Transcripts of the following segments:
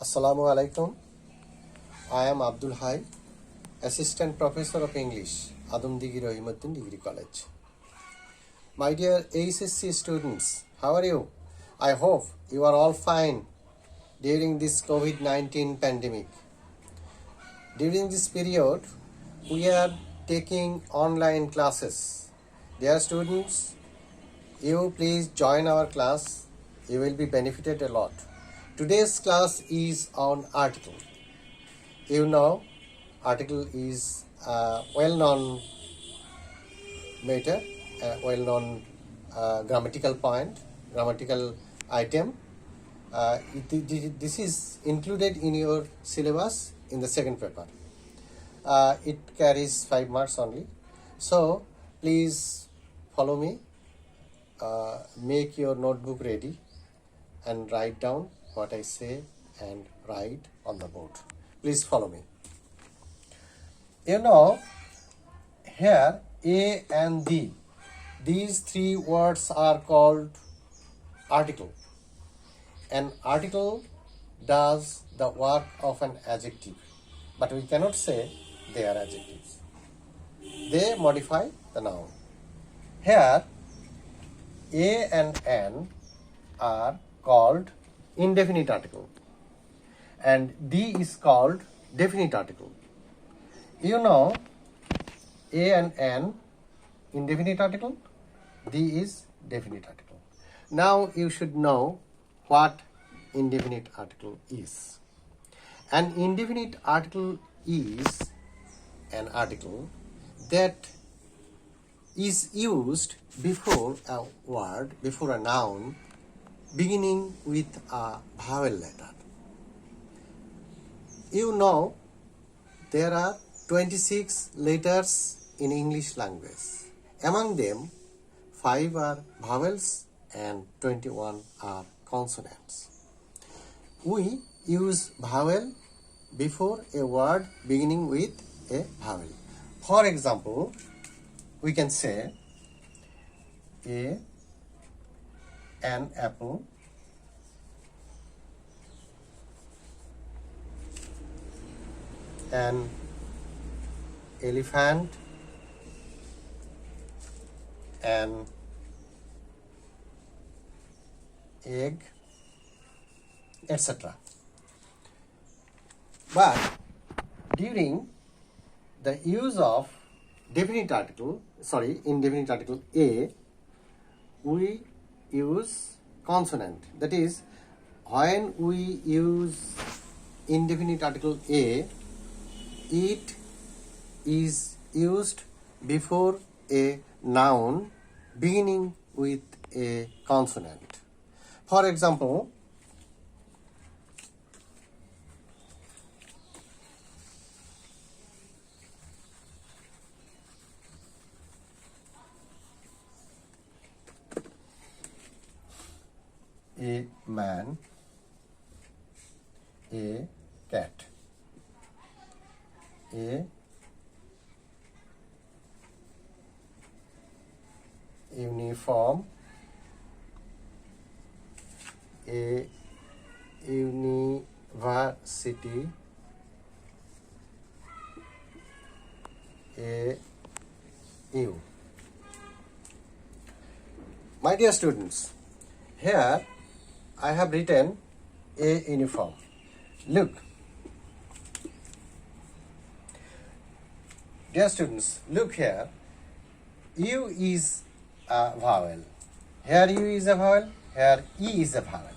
Assalamu alaikum. I am Abdul Hai, Assistant Professor of English, Adumdigi Rohimuddin Degree College. My dear ASSC students, how are you? I hope you are all fine during this COVID-19 pandemic. During this period, we are taking online classes. Dear students, you please join our class. You will be benefited a lot. Today's class is on article. You know, article is a well-known matter, a well-known grammatical point, grammatical item. This is included in your syllabus in the second paper. It carries 5 marks only. So, please follow me. Make your notebook ready and write down what I say and write on the board. Please follow me. You know, here A and D, these three words are called article. An article does the work of an adjective, but we cannot say they are adjectives. They modify the noun. Here, A and N are called indefinite article and D is called definite article. You know, A and N indefinite article, D is definite article. Now you should know what indefinite article is. An indefinite article is an article that is used before a word, before a noun, beginning with a vowel letter. You know, there are 26 letters in English language. Among them, 5 are vowels and 21 are consonants. We use vowel before a word beginning with a vowel. For example, we can say an apple, an elephant, an egg, etc. But during the use of indefinite article A, we use consonant. That is, when we use indefinite article A, it is used before a noun beginning with a consonant. For example, a man, a cat, a uniform, a university, a U. My dear students, here I have written a uniform. Look. Dear students, look here. U is a vowel. Here U is a vowel, here E is a vowel.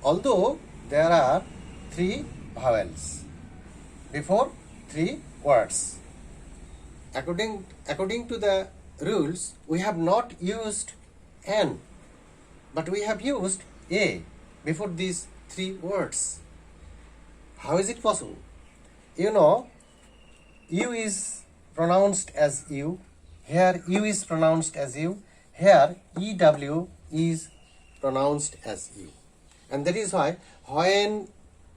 Although there are 3 vowels before 3 words. According to the rules, we have not used N, but we have used A before these 3 words. How is it possible? You know, U is pronounced as U. Here U is pronounced as U. Here EW is pronounced as U. And that is why when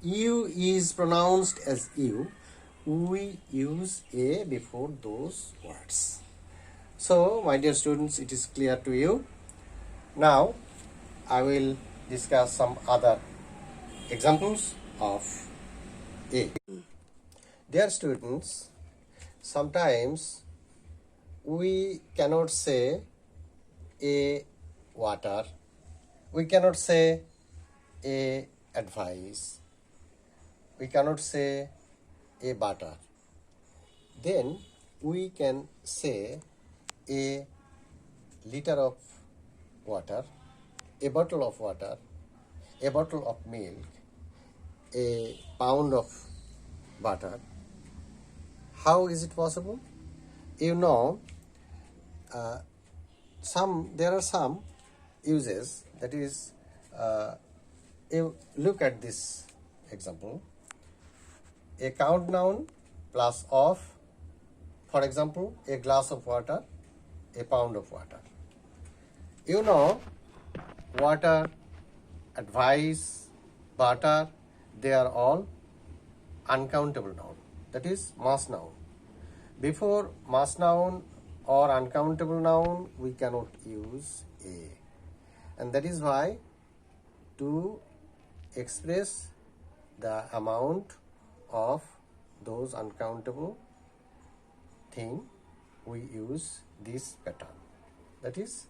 U is pronounced as U, we use A before those words. So, my dear students, it is clear to you. Now, I will discuss some other examples of A. Dear students, sometimes we cannot say a water, we cannot say a advice, we cannot say a butter. Then we can say a liter of water, a bottle of water, a bottle of milk, a pound of butter. How is it possible? You know, there are some uses, that is, you look at this example. A count noun plus of, for example, a glass of water, a pound of water. You know, water, advice, butter, they are all uncountable noun, that is mass noun. Before mass noun or uncountable noun, we cannot use a. And that is why to express the amount of those uncountable thing, we use this pattern. That is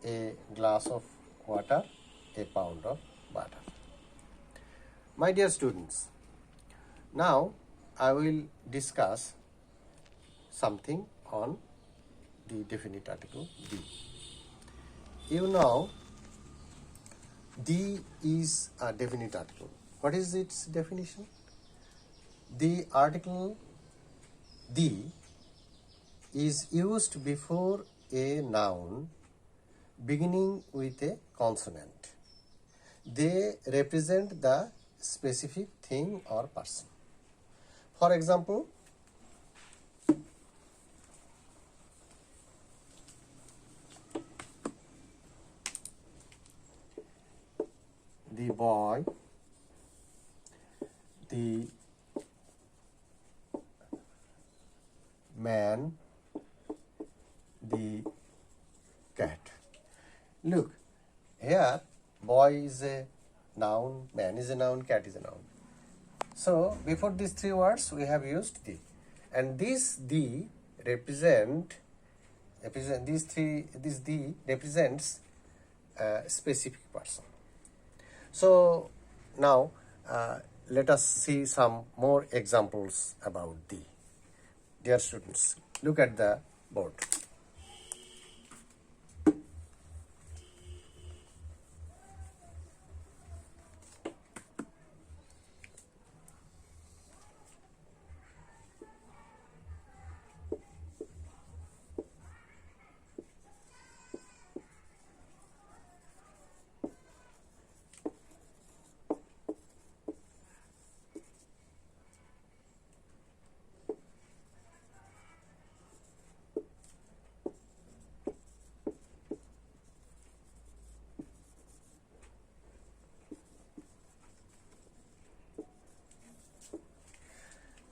a glass of water, a pound of butter. My dear students, now I will discuss something on the definite article the. You know, the is a definite article. What is its definition? The article the is used before a noun beginning with a consonant. They represent the specific thing or person. For example, the boy, the man, the cat. Look, here boy is a noun, man is a noun, cat is a noun. So before these three words we have used the, and this the represents a specific person. So now let us see some more examples about the. Dear students, look at the board.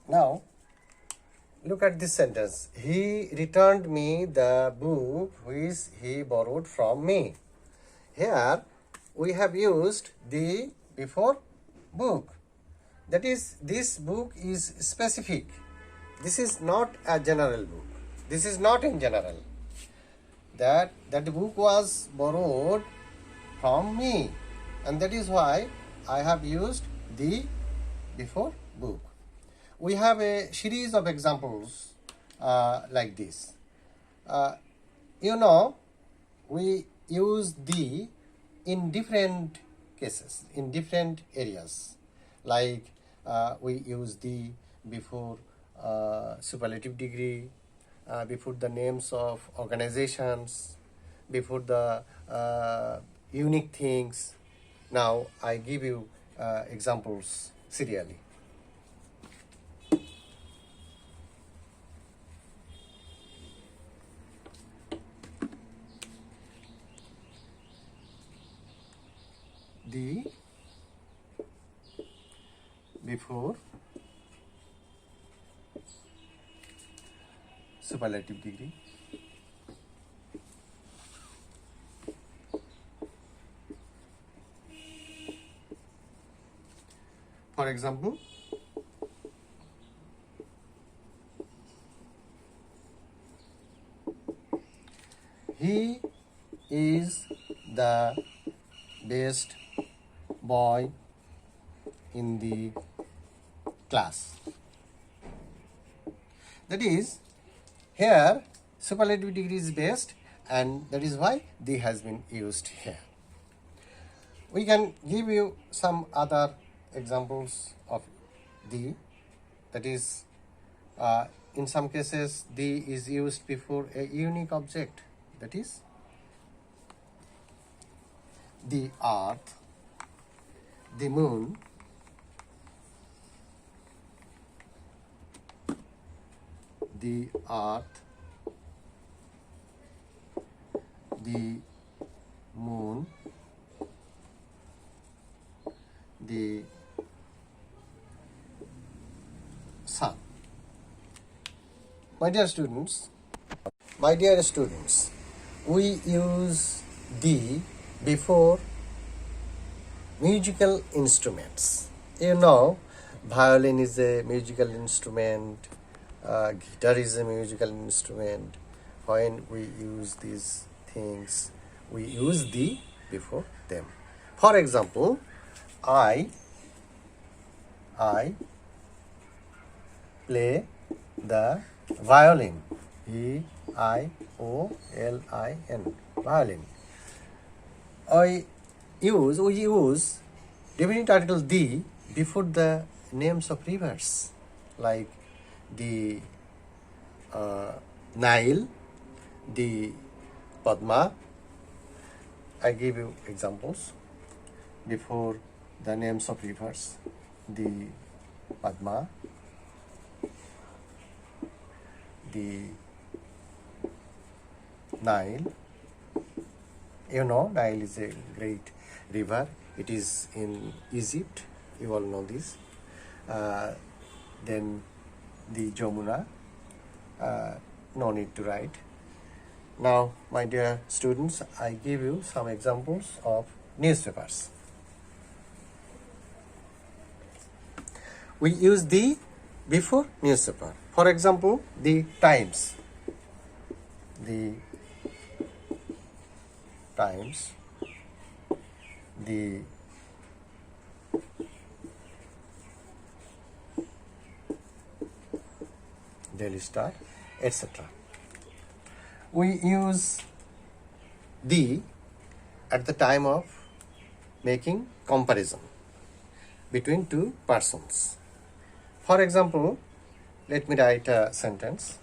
Now, look at this sentence. He returned me the book which he borrowed from me. Here, we have used the before book. That is, this book is specific. This is not a general book. This is not in general. That book was borrowed from me. And that is why I have used the before book. We have a series of examples like this. You know, we use the in different cases, in different areas. Like we use the before superlative degree, before the names of organizations, before the unique things. Now I give you examples serially. The before superlative degree, For example, he is the best boy in the class. That is, here superlative degree is best, and that is why the has been used here. We can give you some other examples of the, that is, in some cases the is used before a unique object, that is the earth, the moon, the earth, the moon, the sun. My dear students, we use the before musical instruments. You know, violin is a musical instrument, guitar is a musical instrument. When we use these things, we use the before them. For example, I play the violin. V-I-O-L-I-N, violin. We use definite article the before the names of rivers, like the Nile, the Padma. I give you examples before the names of rivers: the Padma, the Nile. You know, Nile is a great river. It is in Egypt. You all know this. Then the Jamuna. No need to write. Now, my dear students, I give you some examples of newspapers. We use the before newspaper. For example, the Times. The Times, the Daily Star, etc. We use the at the time of making comparison between two persons. For example, let me write a sentence.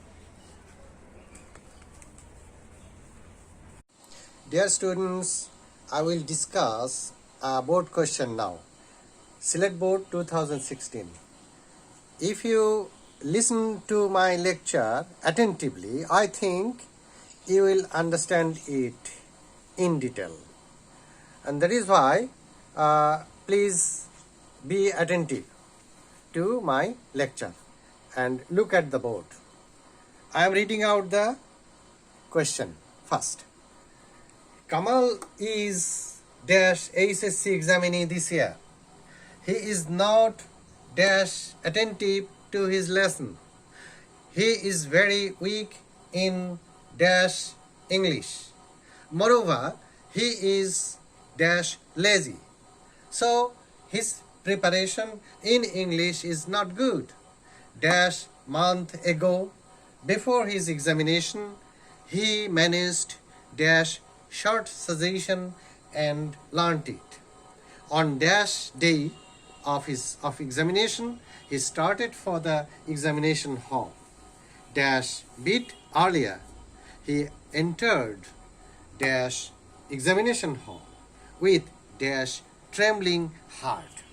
Dear students, I will discuss a board question now. Select Board 2016. If you listen to my lecture attentively, I think you will understand it in detail. And that is why please be attentive to my lecture and look at the board. I am reading out the question first. Kamal is dash HSC examinee this year. He is not dash attentive to his lesson. He is very weak in dash English. Moreover, he is dash lazy. So his preparation in English is not good. Dash month ago, before his examination, he managed dash short suggestion and learnt it. On dash day of examination, he started for the examination hall. Dash bit earlier, he entered dash examination hall with dash trembling heart.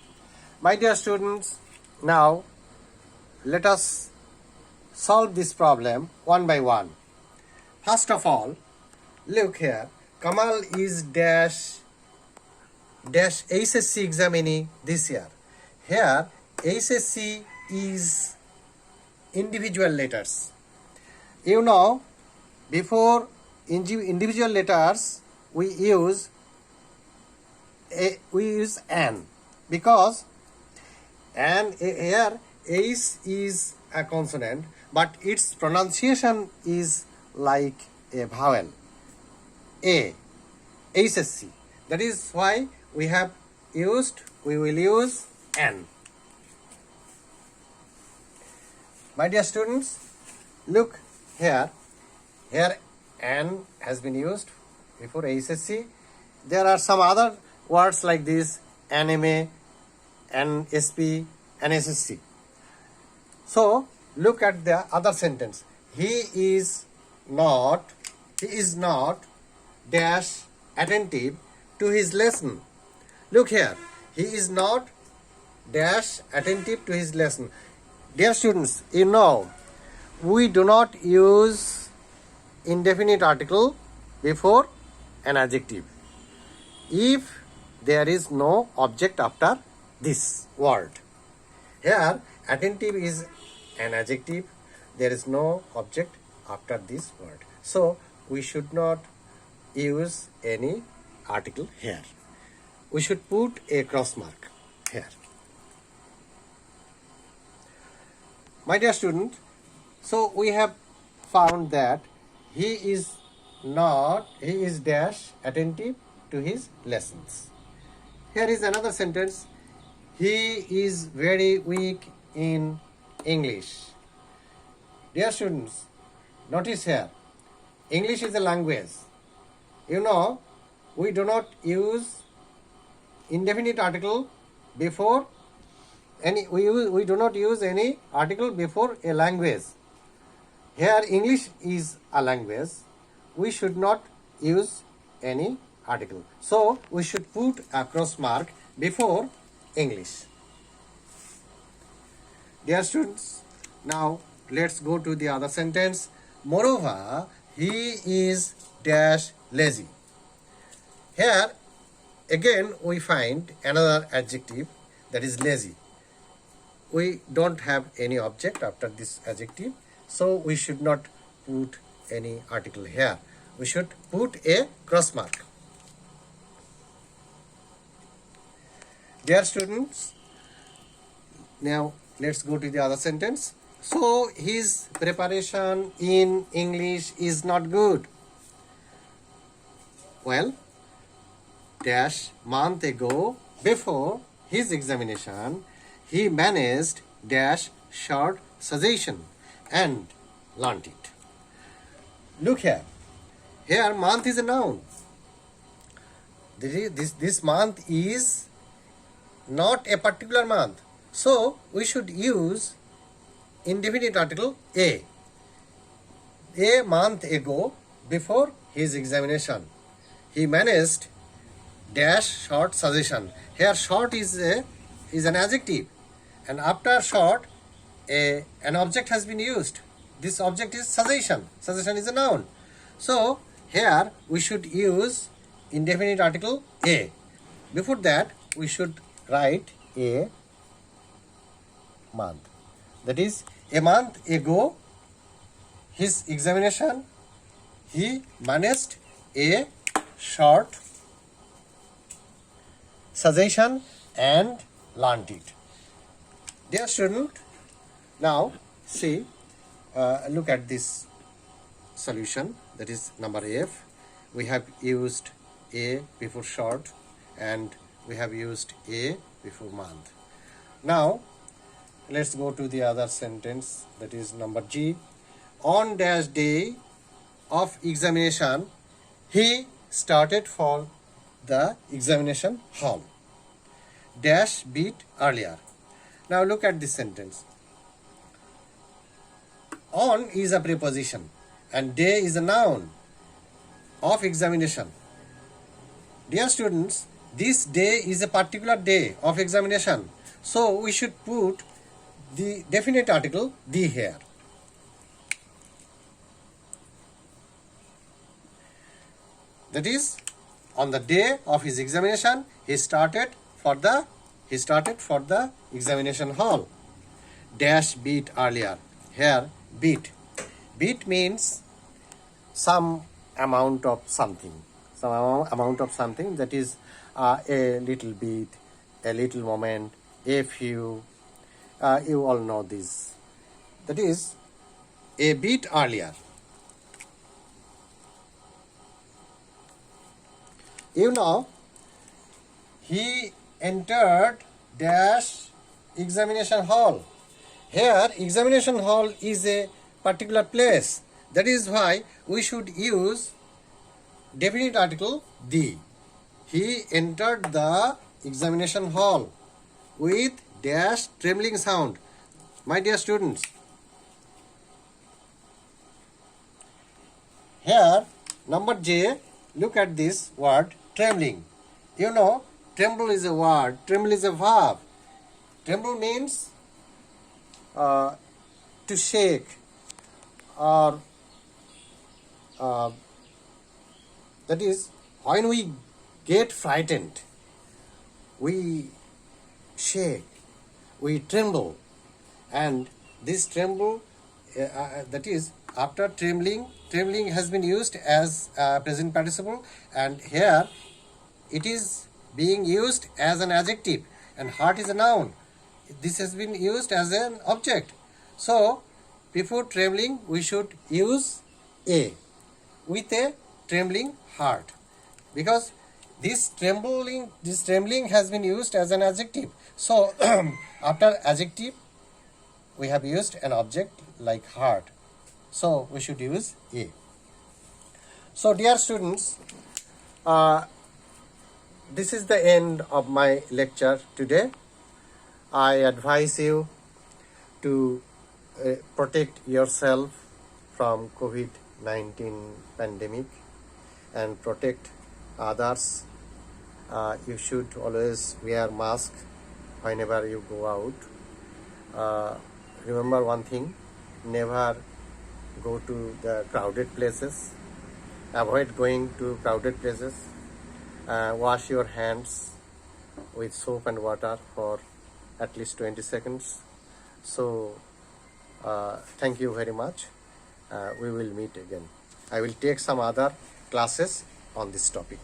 My dear students, now let us solve this problem one by one. First of all, look here. Kamal is dash HSC examinee this year. Here, HSC is individual letters. You know, before individual letters, we use an, because And here H is a consonant, but its pronunciation is like a vowel. A, HSC. That is why we will use N. My dear students, look here. Here N has been used before HSC. There are some other words like this: NMA, NSP, NSSC. So look at the other sentence. He is not dash attentive to his lesson. Look here. He is not dash attentive to his lesson. Dear students, you know, we do not use indefinite article before an adjective if there is no object after this word. Here, attentive is an adjective. There is no object after this word. So, we should not use any article here. We should put a cross mark here. My dear student, so we have found that he is dash attentive to his lessons. Here is another sentence. He is very weak in English. Dear students, notice here, English is a language. You know, we do not use indefinite article before we do not use any article before a language. Here English is a language. We should not use any article. So we should put a cross mark before English. Dear students, now let's go to the other sentence. Moreover, he is dash lazy. Here again we find another adjective, that is lazy. We don't have any object after this adjective, so we should not put any article here. We should put a cross mark. Dear students, now let's go to the other sentence. So his preparation in English is not good. Well, dash month ago, before his examination, he managed dash short suggestion and learnt it. Look here. Here month is a noun. This month is not a particular month. So we should use indefinite article a. A month ago, before his examination, he managed dash short suggestion. Here short is an adjective, and after short an object has been used. This object is suggestion. Suggestion is a noun. So here we should use indefinite article a. Before that we should write a month. That is, a month ago, his examination, he managed a short suggestion and learnt it. Dear student, now see, look at this solution, that is number F. We have used a before short and we have used a before month. Now let's go to the other sentence, that is number G. On dash day of examination, he started for the examination hall. Dash beat earlier. Now look at this sentence. On is a preposition and day is a noun of examination. Dear students, this day is a particular day of examination. So we should put the definite article the here. That is, on the day of his examination, he started for the examination hall. Dash beat earlier. Here beat. Beat means some amount of something. Some amount of something, that is a little bit, a little moment, a few, you all know this. That is a bit earlier. You know, he entered dash examination hall. Here, examination hall is a particular place. That is why we should use definite article the. He entered the examination hall with dash trembling sound. My dear students, here number J, look at this word trembling. You know, tremble is a word, tremble is a verb. Tremble means to shake, or that is when we get frightened, we shake, we tremble, and this tremble, that is after trembling has been used as present participle, and here it is being used as an adjective, and heart is a noun. This has been used as an object. So before trembling we should use a with a trembling heart, because this trembling has been used as an adjective. So after adjective we have used an object like heart, so we should use a. So dear students, this is the end of my lecture today. I advise you to protect yourself from COVID-19 pandemic and protect others. You should always wear mask whenever you go out. Remember one thing, never go to the crowded places. Avoid going to crowded places. Wash your hands with soap and water for at least 20 seconds. So thank you very much. We will meet again. I will take some other classes on this topic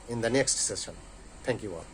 in the next session. Thank you all.